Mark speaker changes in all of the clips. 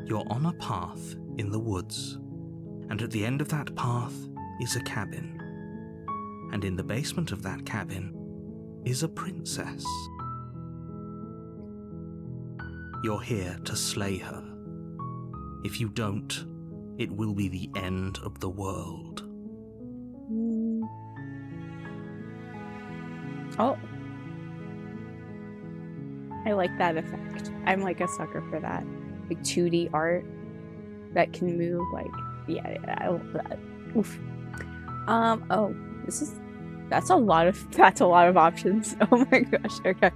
Speaker 1: You're on a path in the woods, and at the end of that path is a cabin. And in the basement of that cabin is a princess. You're here to slay her. If you don't, it will be the end of the world.
Speaker 2: Oh. I like that effect. I'm like a sucker for that. Like 2D art that can move, like, yeah, I love that. Oof. Oh, that's a lot of options. Oh my gosh, okay.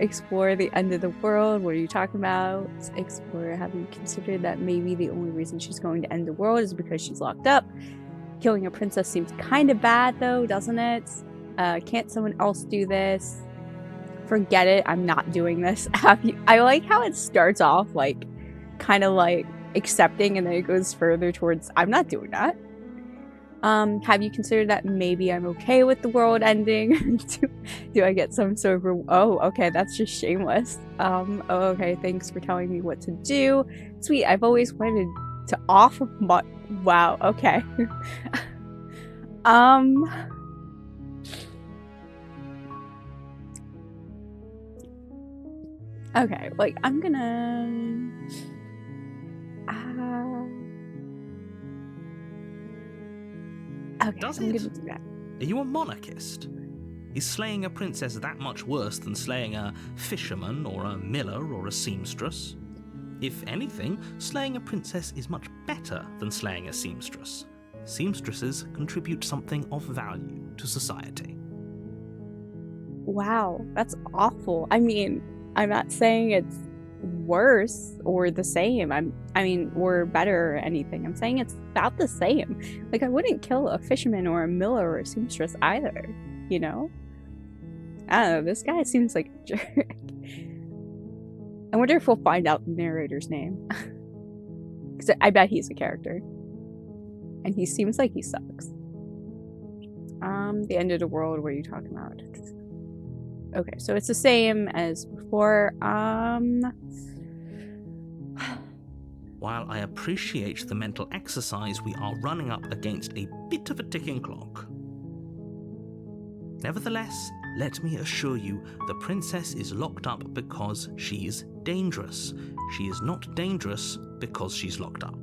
Speaker 2: Explore the end of the world. What are you talking about? Explore, have you considered that maybe the only reason she's going to end the world is because she's locked up? Killing a princess seems kind of bad though, doesn't it? Can't someone else do this? Forget it, I'm not doing this. I like how it starts off like kind of like accepting and then it goes further towards I'm not doing that. Have you considered that maybe I'm okay with the world ending? do I get some sort of oh, okay, that's just shameless. Oh, okay, thanks for telling me what to do. Sweet, I've always wanted to off my wow, okay. Okay, like I'm gonna okay,
Speaker 1: Does
Speaker 2: I'm
Speaker 1: it?
Speaker 2: gonna do that.
Speaker 1: Are you a monarchist? Is slaying a princess that much worse than slaying a fisherman or a miller or a seamstress? If anything, slaying a princess is much better than slaying a seamstress. Seamstresses contribute something of value to society.
Speaker 2: Wow, that's awful. I mean, I'm not saying it's worse or the same. I mean, or better or anything. I'm saying it's about the same. Like, I wouldn't kill a fisherman or a miller or a seamstress either, you know? I don't know, this guy seems like a jerk. I wonder if we'll find out the narrator's name. Because I bet he's a character. And he seems like he sucks. The end of the world, what are you talking about? Okay, so it's the same as before.
Speaker 1: While I appreciate the mental exercise, we are running up against a bit of a ticking clock. Nevertheless, let me assure you, the princess is locked up because she's dangerous. She is not dangerous because she's locked up.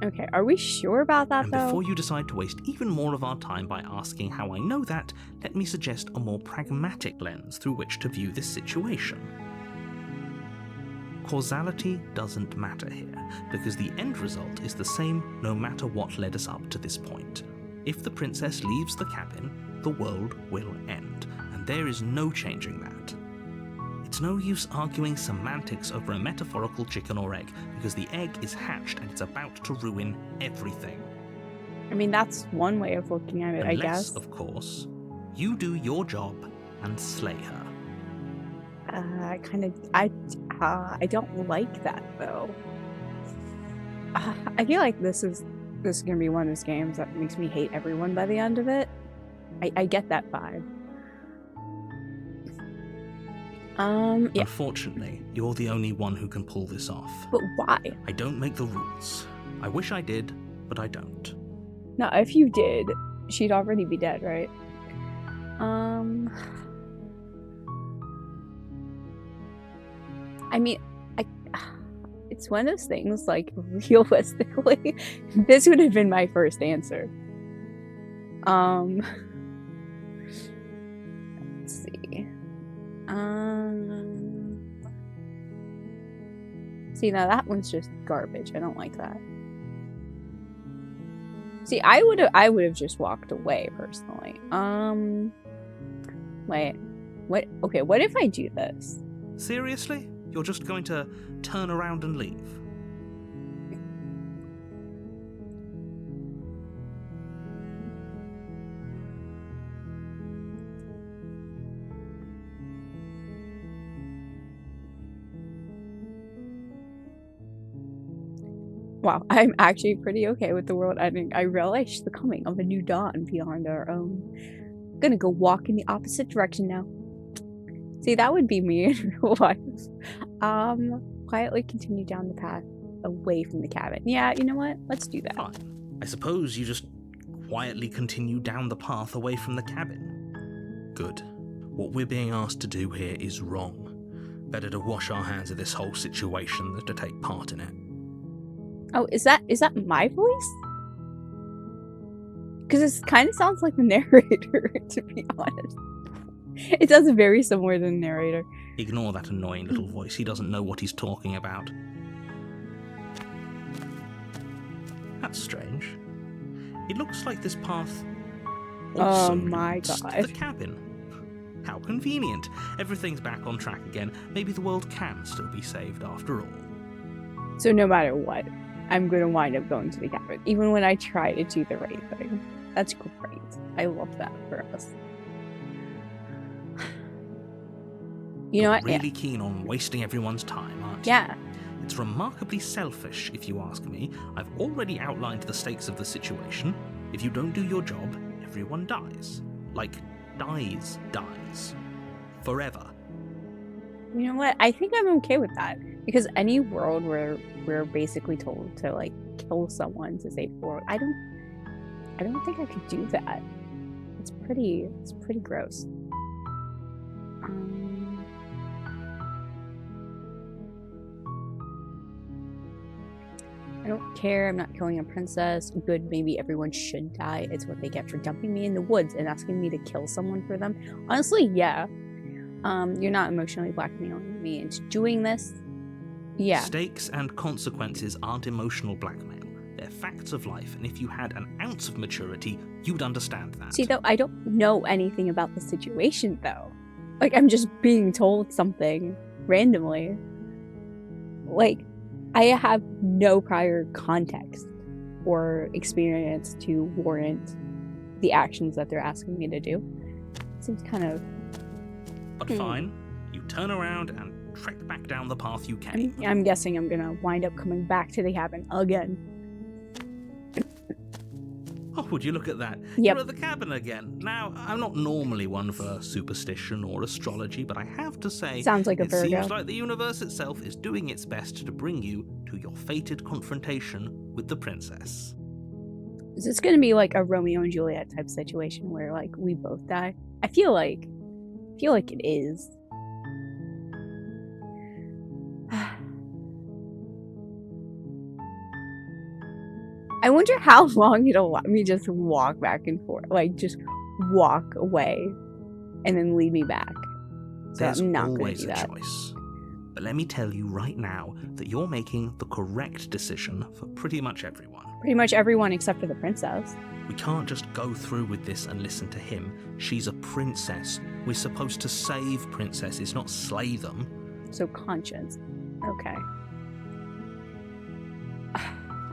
Speaker 2: Okay, are we sure about that, though?
Speaker 1: And before you decide to waste even more of our time by asking how I know that, let me suggest a more pragmatic lens through which to view this situation. Causality doesn't matter here, because the end result is the same no matter what led us up to this point. If the princess leaves the cabin, the world will end, and there is no changing that. It's no use arguing semantics over a metaphorical chicken or egg, because the egg is hatched and it's about to ruin everything.
Speaker 2: I mean, that's one way of looking at it, I guess.
Speaker 1: Unless, of course, you do your job and slay her.
Speaker 2: I don't like that, though. I feel like this is gonna be one of those games that makes me hate everyone by the end of it. I get that vibe. Yeah.
Speaker 1: Unfortunately, you're the only one who can pull this off.
Speaker 2: But why?
Speaker 1: I don't make the rules. I wish I did, but I don't.
Speaker 2: No, if you did, she'd already be dead, right? I mean, it's one of those things, like, realistically, this would have been my first answer. Let's see. See, now that one's just garbage. I don't like that. See, I would have just walked away personally. Wait. What? Okay, what if I do this?
Speaker 1: Seriously? You're just going to turn around and leave?
Speaker 2: Wow, I'm actually pretty okay with the world ending. I relish the coming of a new dawn beyond our own. Gonna go walk in the opposite direction now. See, that would be me in real life. Quietly continue down the path. away from the cabin. Yeah, you know what? Let's do that.
Speaker 1: Fine. I suppose you just quietly continue down the path away from the cabin. Good. What we're being asked to do here is wrong. Better to wash our hands of this whole situation than to take part in it.
Speaker 2: Oh, is that my voice? Because it kind of sounds like the narrator, to be honest. It sounds very similar to the narrator.
Speaker 1: Ignore that annoying little voice. He doesn't know what he's talking about. That's strange. It looks like this path also leads to the cabin. How convenient. Everything's back on track again. Maybe the world can still be saved after all.
Speaker 2: So no matter what, I'm going to wind up going to the cabin, even when I try to do the right thing. That's great. I love that for us. You know what?
Speaker 1: Really keen on wasting everyone's time, aren't you?
Speaker 2: Yeah.
Speaker 1: It's remarkably selfish, if you ask me. I've already outlined the stakes of the situation. If you don't do your job, everyone dies. Like, dies. Forever.
Speaker 2: You know what? I think I'm okay with that. Because any world where we're basically told to, like, kill someone to save the world, I don't think I could do that. It's pretty gross. I don't care. I'm not killing a princess. Good, maybe everyone should die. It's what they get for dumping me in the woods and asking me to kill someone for them. Honestly, yeah. You're not emotionally blackmailing me into doing this. Yeah.
Speaker 1: Stakes and consequences aren't emotional blackmail. They're facts of life, and if you had an ounce of maturity, you'd understand that.
Speaker 2: See, though, I don't know anything about the situation, though. Like, I'm just being told something randomly. Like, I have no prior context or experience to warrant the actions that they're asking me to do. Seems kind of...
Speaker 1: But fine, you turn around and trek back down the path you came.
Speaker 2: I'm guessing I'm gonna wind up coming back to the cabin again.
Speaker 1: Oh, would you look at that?
Speaker 2: Yep.
Speaker 1: You're at the cabin again. Now, I'm not normally one for superstition or astrology, but I have to say...
Speaker 2: Sounds like a Virgo.
Speaker 1: It seems like the universe itself is doing its best to bring you to your fated confrontation with the princess.
Speaker 2: Is this gonna be like a Romeo and Juliet type situation where, like, we both die? I feel like it is. I wonder how long it'll let me just walk back and forth, like just walk away and then lead me back. So
Speaker 1: There's
Speaker 2: I'm not
Speaker 1: always
Speaker 2: gonna do that.
Speaker 1: a choice. But let me tell you right now that you're making the correct decision for pretty much everyone.
Speaker 2: Pretty much everyone except for the princess.
Speaker 1: We can't just go through with this and listen to him. She's a princess. We're supposed to save princesses, not slay them.
Speaker 2: So conscience. Okay.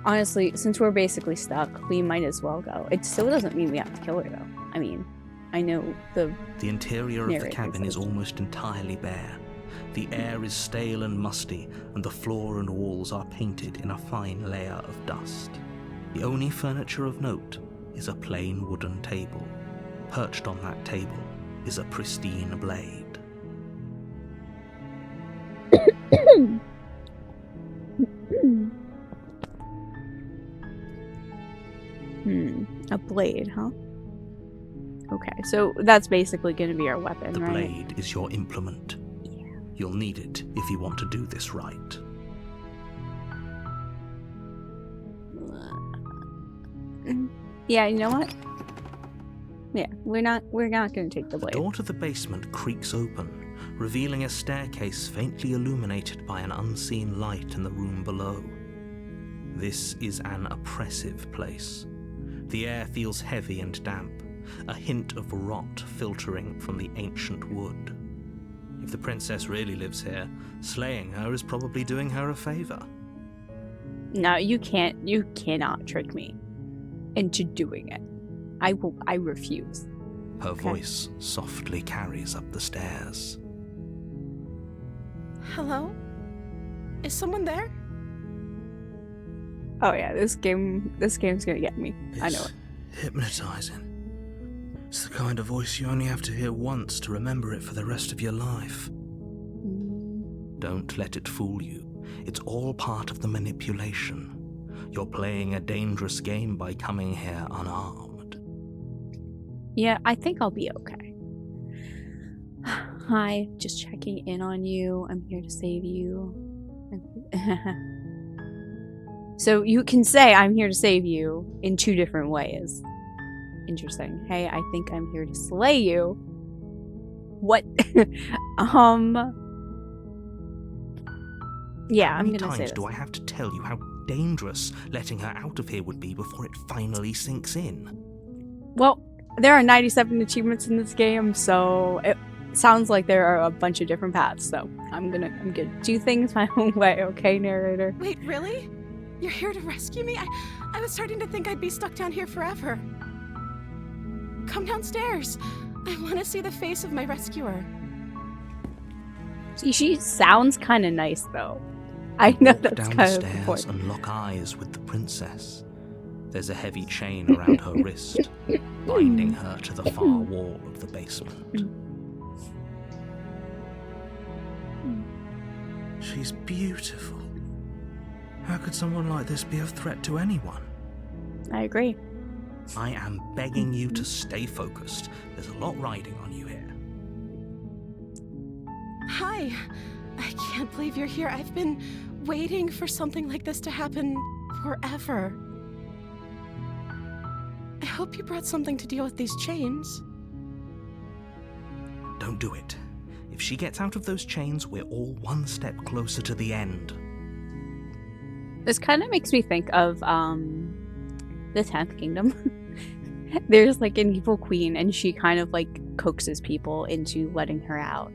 Speaker 2: Honestly, since we're basically stuck, we might as well go. It still doesn't mean we have to kill her, though. I mean, I know the
Speaker 1: interior of the cabin is almost entirely bare. The air is stale and musty, and the floor and walls are painted in a fine layer of dust. The only furniture of note is a plain wooden table. Perched on that table is a pristine blade.
Speaker 2: A blade, huh? Okay, so that's basically going to be our weapon,
Speaker 1: The
Speaker 2: right?
Speaker 1: blade is your implement.
Speaker 2: Yeah.
Speaker 1: You'll need it if you want to do this right.
Speaker 2: Yeah, you know what? Yeah, we're not going to take the blade.
Speaker 1: The door to the basement creaks open, revealing a staircase faintly illuminated by an unseen light in the room below. This is an oppressive place. The air feels heavy and damp, a hint of rot filtering from the ancient wood. If the princess really lives here, slaying her is probably doing her a favor.
Speaker 2: No, you cannot trick me into doing it. I refuse.
Speaker 1: Her voice softly carries up the stairs.
Speaker 3: Hello? Is someone there?
Speaker 2: Oh yeah, this game's gonna get me. I know it.
Speaker 1: Hypnotizing. It's the kind of voice you only have to hear once to remember it for the rest of your life. Don't let it fool you. It's all part of the manipulation. You're playing a dangerous game by coming here unarmed.
Speaker 2: Yeah, I think I'll be okay. Hi, just checking in on you. I'm here to save you. So you can say I'm here to save you in 2 different ways. Interesting. Hey, I think I'm here to slay you. What? Yeah, I'm gonna say this.
Speaker 1: How many times do I have to tell you how dangerous letting her out of here would be before it finally sinks in?
Speaker 2: Well, there are 97 achievements in this game, so it sounds like there are a bunch of different paths. So I'm gonna do things my own way, okay, narrator?
Speaker 3: Wait, really? You're here to rescue me? I was starting to think I'd be stuck down here forever. Come downstairs. I want to see the face of my rescuer.
Speaker 2: See, she sounds kind of nice, though. I know
Speaker 1: Walk
Speaker 2: that's
Speaker 1: down
Speaker 2: kind
Speaker 1: the
Speaker 2: of the
Speaker 1: stairs
Speaker 2: point.
Speaker 1: and lock eyes with the princess. There's a heavy chain around her wrist, binding her to the far wall of the basement. She's beautiful. How could someone like this be a threat to anyone?
Speaker 2: I agree.
Speaker 1: I am begging you to stay focused. There's a lot riding on you here.
Speaker 3: Hi. I can't believe you're here. I've been waiting for something like this to happen forever. I hope you brought something to deal with these chains.
Speaker 1: Don't do it. If she gets out of those chains, we're all one step closer to the end.
Speaker 2: This kind of makes me think of the 10th Kingdom. There's like an evil queen, and she kind of like coaxes people into letting her out.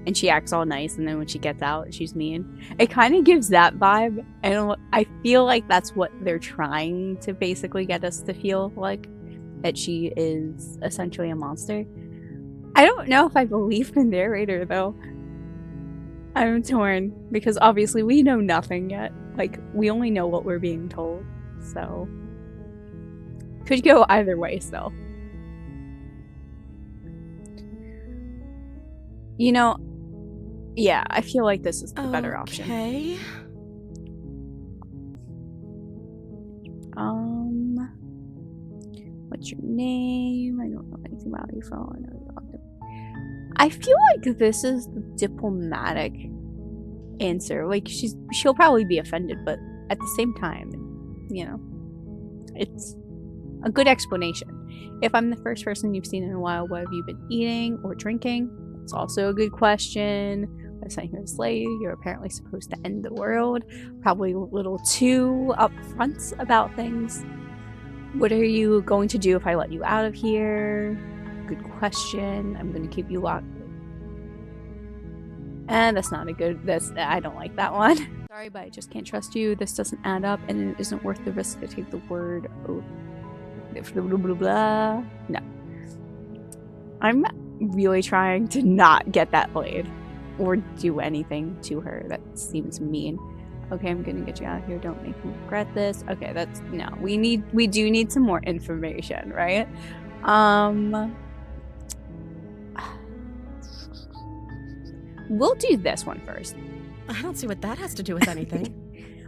Speaker 2: And she acts all nice, and then when she gets out, she's mean. It kind of gives that vibe, and I feel like that's what they're trying to basically get us to feel like, that she is essentially a monster. I don't know if I believe the narrator, though. I'm torn, because obviously we know nothing yet. Like, we only know what we're being told, so... Could go either way, still. You know, yeah, I feel like this is the better option.
Speaker 3: Okay.
Speaker 2: What's your name? I don't know anything about you from. I know you locked up. I feel like this is the diplomatic answer. Like, she'll probably be offended, but at the same time, you know, it's a good explanation. If I'm the first person you've seen in a while, what have you been eating or drinking? It's also a good question. I'm saying here to slay you. You're apparently supposed to end the world. Probably a little too upfront about things. What are you going to do if I let you out of here? Good question. I'm going to keep you locked. And that's not a good... I don't like that one. Sorry, but I just can't trust you. This doesn't add up, and it isn't worth the risk to take the word oath. Blah, blah, blah, blah. No. I'm really trying to not get that played or do anything to her that seems mean. Okay, I'm gonna get you out of here. Don't make me regret this. Okay, that's... No. We do need some more information, right? We'll do this one first.
Speaker 3: I don't see what that has to do with anything.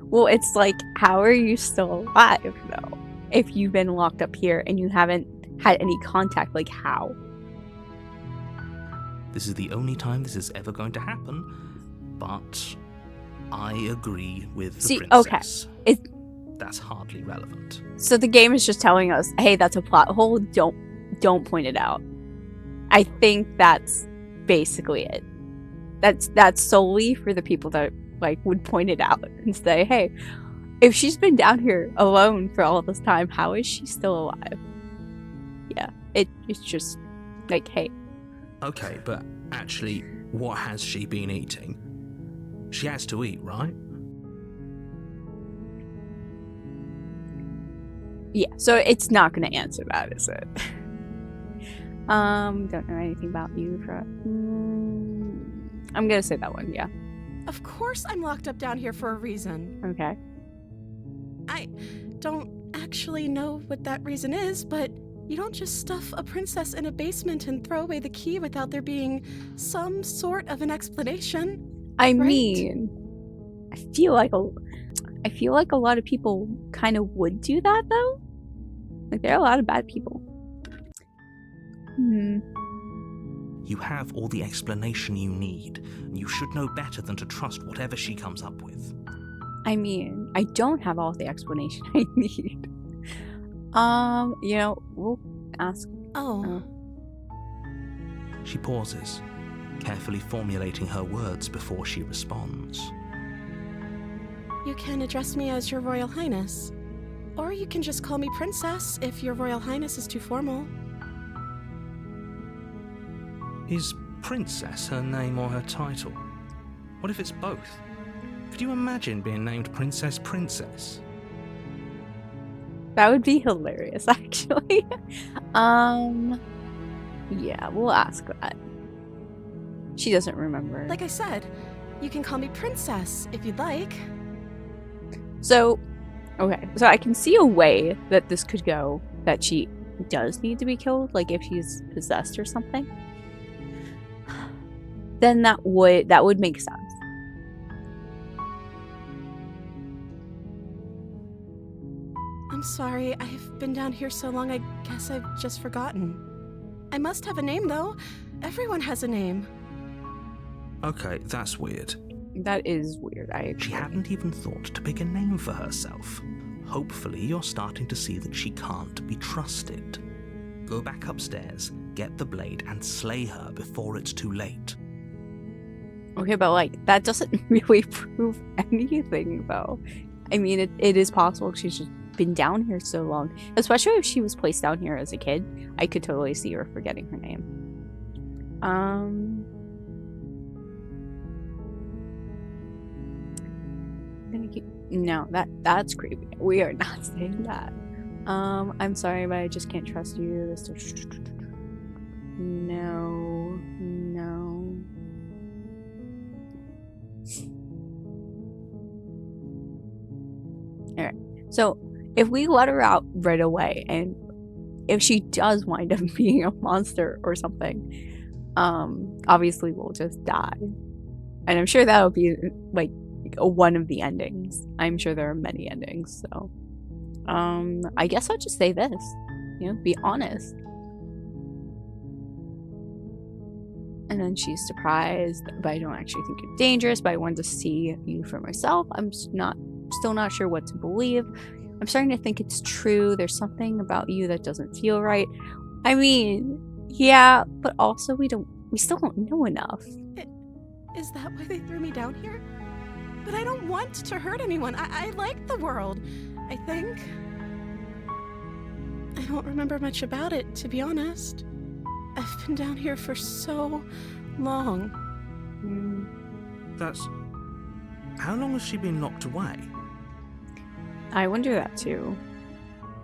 Speaker 2: Well, it's like, how are you still alive, though? If you've been locked up here and you haven't had any contact, like, how?
Speaker 1: This is the only time this is ever going to happen, but I agree with the princess.
Speaker 2: Okay.
Speaker 1: That's hardly relevant.
Speaker 2: So the game is just telling us, hey, that's a plot hole, don't point it out. I think that's basically it. That's solely for the people that, like, would point it out and say, hey, if she's been down here alone for all this time, how is she still alive? Yeah, it's just like, hey.
Speaker 1: Okay, but actually, what has she been eating? She has to eat, right?
Speaker 2: Yeah, so it's not going to answer that, is it? Don't know anything about you. I'm going to say that one, yeah.
Speaker 3: Of course I'm locked up down here for a reason.
Speaker 2: Okay.
Speaker 3: I don't actually know what that reason is, but you don't just stuff a princess in a basement and throw away the key without there being some sort of an explanation.
Speaker 2: I
Speaker 3: right?
Speaker 2: mean, I feel like a lot of people kind of would do that though. Like there are a lot of bad people.
Speaker 1: You have all the explanation you need, and you should know better than to trust whatever she comes up with.
Speaker 2: I mean, I don't have all the explanation I need. We'll ask.
Speaker 3: Oh,
Speaker 1: She pauses, carefully formulating her words before she responds.
Speaker 3: you can address me as Your Royal Highness. Or you can just call me Princess if Your Royal Highness is too formal.
Speaker 1: Is Princess her name or her title? What if it's both? Could you imagine being named Princess Princess?
Speaker 2: That would be hilarious, actually. Yeah, we'll ask that. She doesn't remember.
Speaker 3: Like I said, you can call me Princess if you'd like.
Speaker 2: So I can see a way that this could go, that she does need to be killed, like if she's possessed or something. Then that would make sense.
Speaker 3: I'm sorry, I've been down here so long I guess I've just forgotten. I must have a name though. Everyone has a name.
Speaker 1: Okay, that's weird.
Speaker 2: That is weird.
Speaker 1: She hadn't even thought to pick a name for herself. Hopefully you're starting to see that she can't be trusted. Go back upstairs, get the blade, and slay her before it's too late.
Speaker 2: Okay, but like that doesn't really prove anything though. I mean, it is possible she's just been down here so long, especially if she was placed down here as a kid. I could totally see her forgetting her name. No, that's creepy. We are not saying that. I'm sorry, but I just can't trust you. No. Alright. So if we let her out right away, and if she does wind up being a monster or something, obviously we'll just die. And I'm sure that'll be like one of the endings. I'm sure there are many endings, so I guess I'll just say this. Be honest. And then she's surprised, but I don't actually think you're dangerous, but I wanted to see you for myself. I'm still not sure what to believe. I'm starting to think it's true. There's something about you that doesn't feel right. I mean, yeah, but also we still don't know enough.
Speaker 3: Is that why they threw me down here? But I don't want to hurt anyone. I like the world, I think. I don't remember much about it, to be honest. I've been down here for so long.
Speaker 1: That's... How long has she been locked away?
Speaker 2: I wonder that too.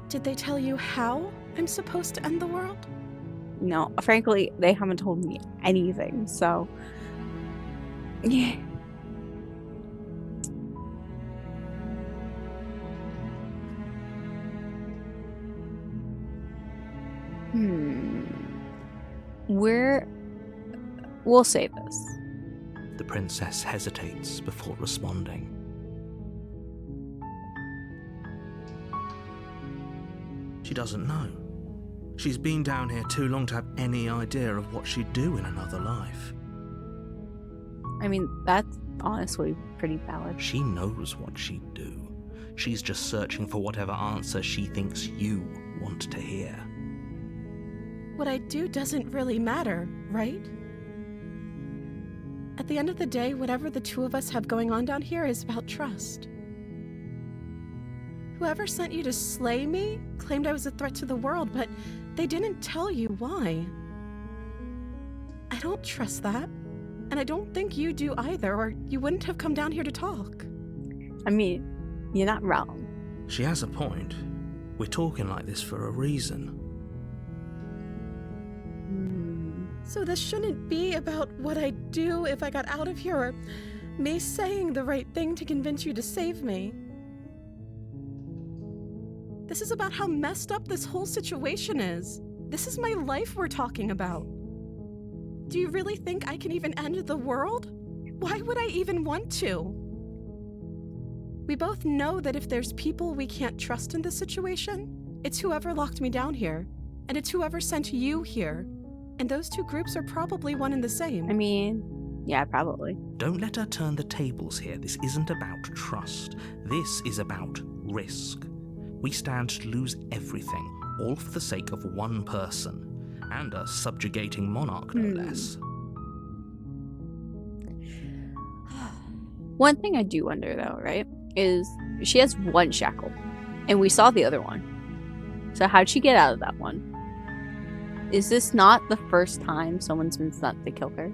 Speaker 3: Did they tell you how I'm supposed to end the world?
Speaker 2: No, frankly, they haven't told me anything, so... Yeah. We'll say this.
Speaker 1: The princess hesitates before responding. She doesn't know. She's been down here too long to have any idea of what she'd do in another life.
Speaker 2: I mean, that's honestly pretty valid.
Speaker 1: She knows what she'd do. She's just searching for whatever answer she thinks you want to hear.
Speaker 3: What I do doesn't really matter, right? At the end of the day, whatever the two of us have going on down here is about trust. Whoever sent you to slay me claimed I was a threat to the world, but they didn't tell you why. I don't trust that, and I don't think you do either, or you wouldn't have come down here to talk.
Speaker 2: I mean, you're not wrong.
Speaker 1: She has a point. We're talking like this for a reason.
Speaker 3: So this shouldn't be about what I'd do if I got out of here, or me saying the right thing to convince you to save me. This is about how messed up this whole situation is. This is my life we're talking about. Do you really think I can even end the world? Why would I even want to? We both know that if there's people we can't trust in this situation, it's whoever locked me down here, and it's whoever sent you here. And those two groups are probably one and the same.
Speaker 2: I mean, yeah, probably.
Speaker 1: Don't let her turn the tables here. This isn't about trust. This is about risk. We stand to lose everything, all for the sake of one person, and a subjugating monarch, no less.
Speaker 2: One thing I do wonder, though, right, is she has one shackle, and we saw the other one. So how'd she get out of that one? Is this not the first time someone's been sent to kill her?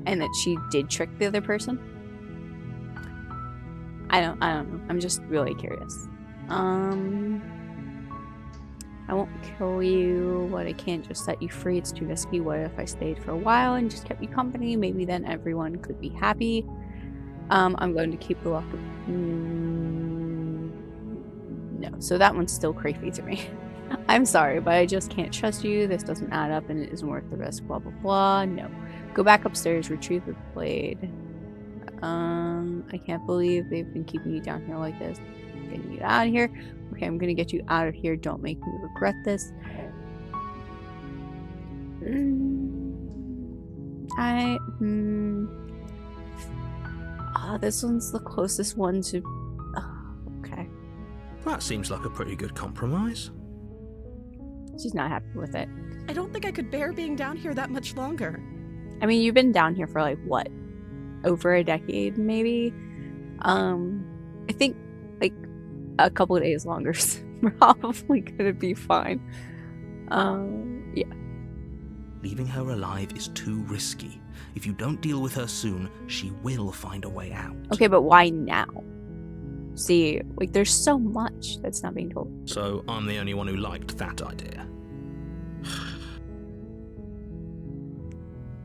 Speaker 2: And that she did trick the other person? I don't know. I'm just really curious. I won't kill you, but I can't just set you free. It's too risky. What if I stayed for a while and just kept you company? Maybe then everyone could be happy. I'm going to keep the lock. No, so that one's still creepy to me. I'm sorry, but I just can't trust you. This doesn't add up and it isn't worth the risk. Blah, blah, blah. No. Go back upstairs. Retrieve the blade. I can't believe they've been keeping you down here like this. Getting you out of here. Okay, I'm gonna get you out of here. Don't make me regret this. This one's the closest one to... okay.
Speaker 1: That seems like a pretty good compromise.
Speaker 2: She's not happy with it.
Speaker 3: I don't think I could bear being down here that much longer.
Speaker 2: I mean, you've been down here for like, what? Over a decade, maybe? I think, like, a couple of days longer is probably gonna be fine. Yeah.
Speaker 1: Leaving her alive is too risky. If you don't deal with her soon, she will find a way out.
Speaker 2: Okay, but why now? See, like, there's so much that's not being told.
Speaker 1: So I'm the only one who liked that idea.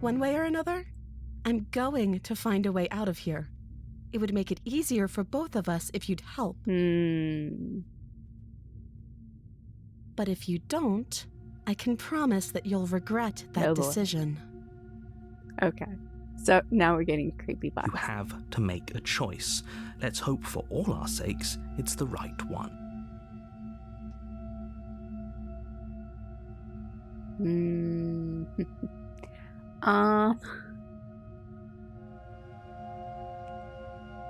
Speaker 3: One way or another, I'm going to find a way out of here. It would make it easier for both of us if you'd help. But if you don't, I can promise that you'll regret that decision.
Speaker 2: Okay. So now we're getting creepy vibes.
Speaker 1: You have to make a choice. Let's hope for all our sakes it's the right one.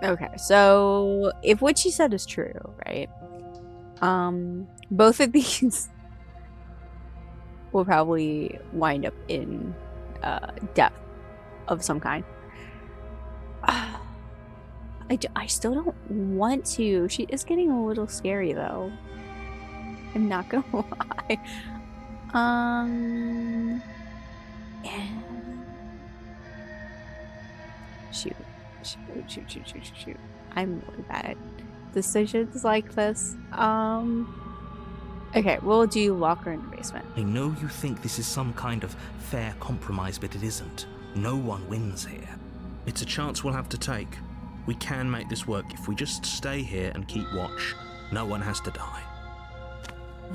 Speaker 2: Okay, so if what she said is true, right? Both of these will probably wind up in death of some kind. I still don't want to. She is getting a little scary, though. I'm not gonna lie. Shoot. I'm really bad at decisions like this. Okay, we'll do locker in the basement.
Speaker 1: I know you think this is some kind of fair compromise, but it isn't. No one wins here. It's a chance we'll have to take. We can make this work if we just stay here and keep watch. No one has to die.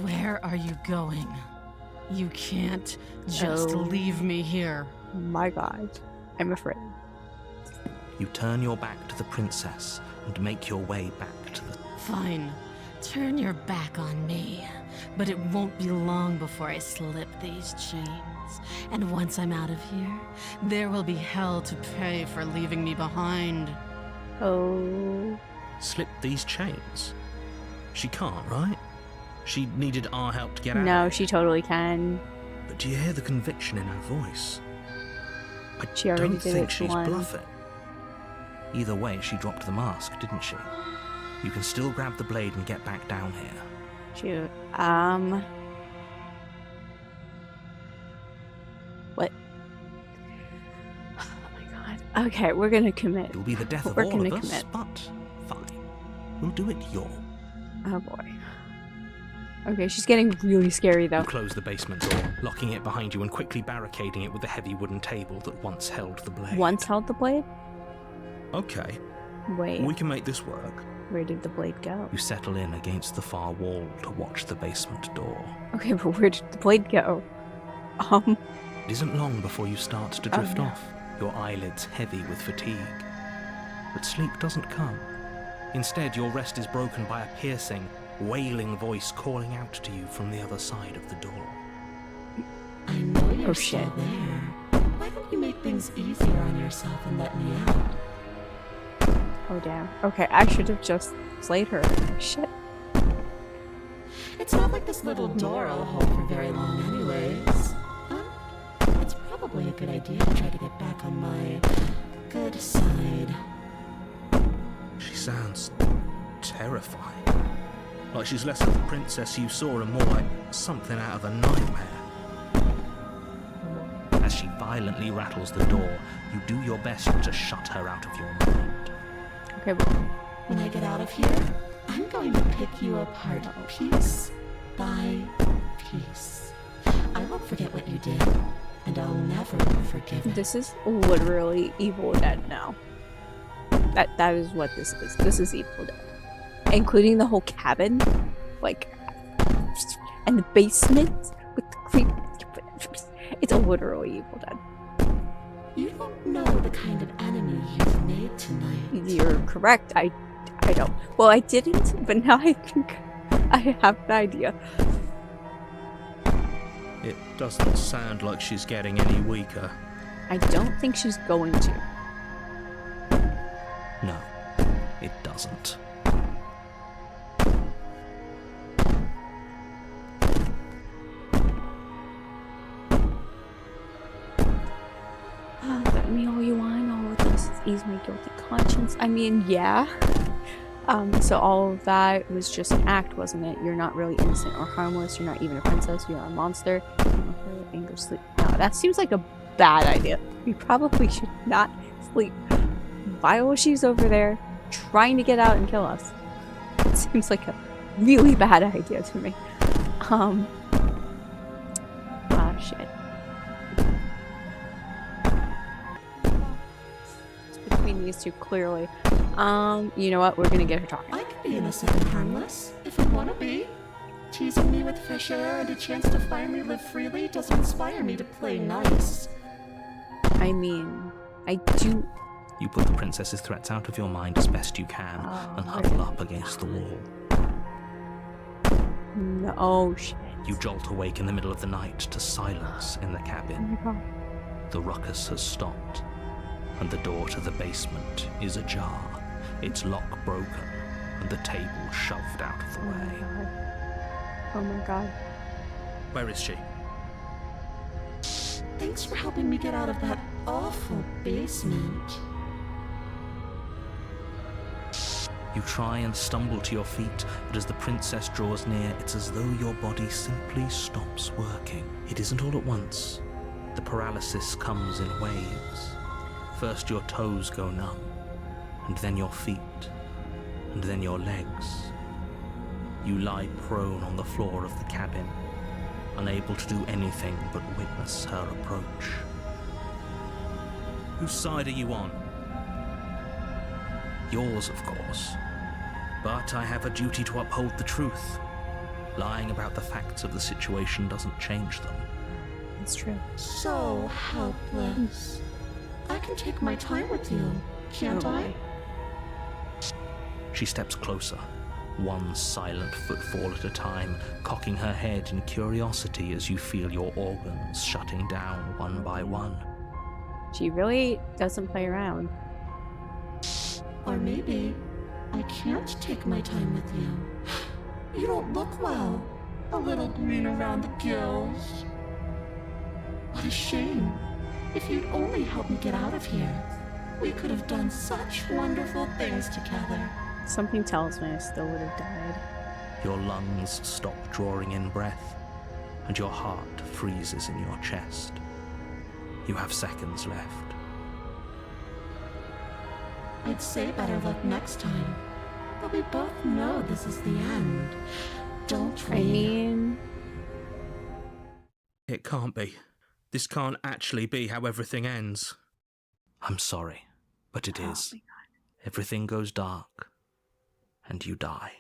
Speaker 3: Where are you going? You can't just leave me here.
Speaker 2: My God, I'm afraid.
Speaker 1: You turn your back to the princess and make your way back to the...
Speaker 3: Fine. Turn your back on me. But it won't be long before I slip these chains. And once I'm out of here, there will be hell to pay for leaving me behind.
Speaker 2: Oh.
Speaker 1: Slip these chains? She can't, right? She needed our help to get out.
Speaker 2: No, she totally can.
Speaker 1: But do you hear the conviction in her voice?
Speaker 2: She already
Speaker 1: don't
Speaker 2: did
Speaker 1: think
Speaker 2: it
Speaker 1: she's
Speaker 2: once.
Speaker 1: bluffing. Either way, she dropped the mask, didn't she? You can still grab the blade and get back down here.
Speaker 2: Shoot. What? Oh my God. Okay, we're gonna commit.
Speaker 1: It'll be the death of
Speaker 2: We're
Speaker 1: all
Speaker 2: gonna
Speaker 1: of us,
Speaker 2: commit.
Speaker 1: but fine. We'll do it your way.
Speaker 2: Oh boy. Okay, she's getting really scary though.
Speaker 1: You close the basement door, locking it behind you and quickly barricading it with the heavy wooden table that once held the blade.
Speaker 2: Once held the blade?
Speaker 1: Okay,
Speaker 2: Wait,
Speaker 1: we can make this work.
Speaker 2: where did the blade go?
Speaker 1: You settle in against the far wall to watch the basement door.
Speaker 2: Okay, but where did the blade go?
Speaker 1: It isn't long before you start to drift
Speaker 2: no.
Speaker 1: off, your eyelids heavy with fatigue. But sleep doesn't come. Instead, your rest is broken by a piercing, wailing voice calling out to you from the other side of the door.
Speaker 3: I know you're
Speaker 2: Oh,
Speaker 3: still
Speaker 2: shit.
Speaker 3: there. Why don't you make things easier on yourself and let me out?
Speaker 2: Oh, damn. Okay, I should have just slayed her. Shit.
Speaker 3: It's not like this little door will hold for very long anyways. It's probably a good idea to try to get back on my good side.
Speaker 1: She sounds terrifying. Like she's less of the princess you saw and more like something out of a nightmare. As she violently rattles the door, you do your best to shut her out of your mind.
Speaker 2: Okay, but
Speaker 3: When I get out of here, I'm going to pick you apart piece by piece. I won't forget what you did, and I'll never forgive it.
Speaker 2: this is literally Evil Dead now. That is what this is. This is Evil Dead. Including the whole cabin. Like, and the basement with the creep. It's literally Evil Dead.
Speaker 3: You don't know the kind of enemy you've made tonight.
Speaker 2: You're correct. I don't. Well, I didn't, but now I think I have an idea.
Speaker 1: It doesn't sound like she's getting any weaker.
Speaker 2: I don't think she's going to.
Speaker 1: No, it doesn't.
Speaker 2: Let me all you want. All of this is ease my guilty conscience. I mean, yeah. So all of that was just an act, wasn't it? You're not really innocent or harmless. You're not even a princess. You're a monster. Anger, sleep. No, that seems like a bad idea. We probably should not sleep while she's over there trying to get out and kill us. It seems like a really bad idea to me. Shit. It's between these two, clearly. You know what? We're gonna get her talking.
Speaker 3: I could be innocent and harmless, if I want to be. Teasing me with fresh air and a chance to finally live freely doesn't inspire me to play nice.
Speaker 2: I mean, I do.
Speaker 1: You put the princess's threats out of your mind as best you can and huddle up against the wall.
Speaker 2: No, oh shit.
Speaker 1: You jolt awake in the middle of the night to silence in the
Speaker 2: Oh
Speaker 1: cabin.
Speaker 2: my god.
Speaker 1: The ruckus has stopped, and the door to the basement is ajar, its lock broken, and the table shoved out of the
Speaker 2: Oh my
Speaker 1: way.
Speaker 2: god. Oh my god.
Speaker 1: Where is she?
Speaker 3: Thanks for helping me get out of that awful basement.
Speaker 1: You try and stumble to your feet, but as the princess draws near, it's as though your body simply stops working. It isn't all at once. The paralysis comes in waves. First your toes go numb, and then your feet, and then your legs. You lie prone on the floor of the cabin, unable to do anything but witness her approach. Whose side are you on? Yours, of course. But I have a duty to uphold the truth. Lying about the facts of the situation doesn't change them.
Speaker 2: It's true.
Speaker 3: So helpless. I can take my time with you, can't
Speaker 2: Oh,
Speaker 3: I?
Speaker 1: She steps closer, one silent footfall at a time, cocking her head in curiosity as you feel your organs shutting down one by one.
Speaker 2: She really doesn't play around.
Speaker 3: Or maybe I can't take my time with you. You don't look well. A little green around the gills. What a shame. If you'd only helped me get out of here, we could have done such wonderful things together.
Speaker 2: Something tells me I still would have died.
Speaker 1: Your lungs stop drawing in breath, and your heart freezes in your chest. You have seconds left.
Speaker 3: I'd say better luck next time, but we both know this is the end, don't we?
Speaker 2: I mean,
Speaker 1: It can't be. This can't actually be how everything ends. I'm sorry, but it
Speaker 2: oh
Speaker 1: is.
Speaker 2: my god.
Speaker 1: Everything goes dark, and you die.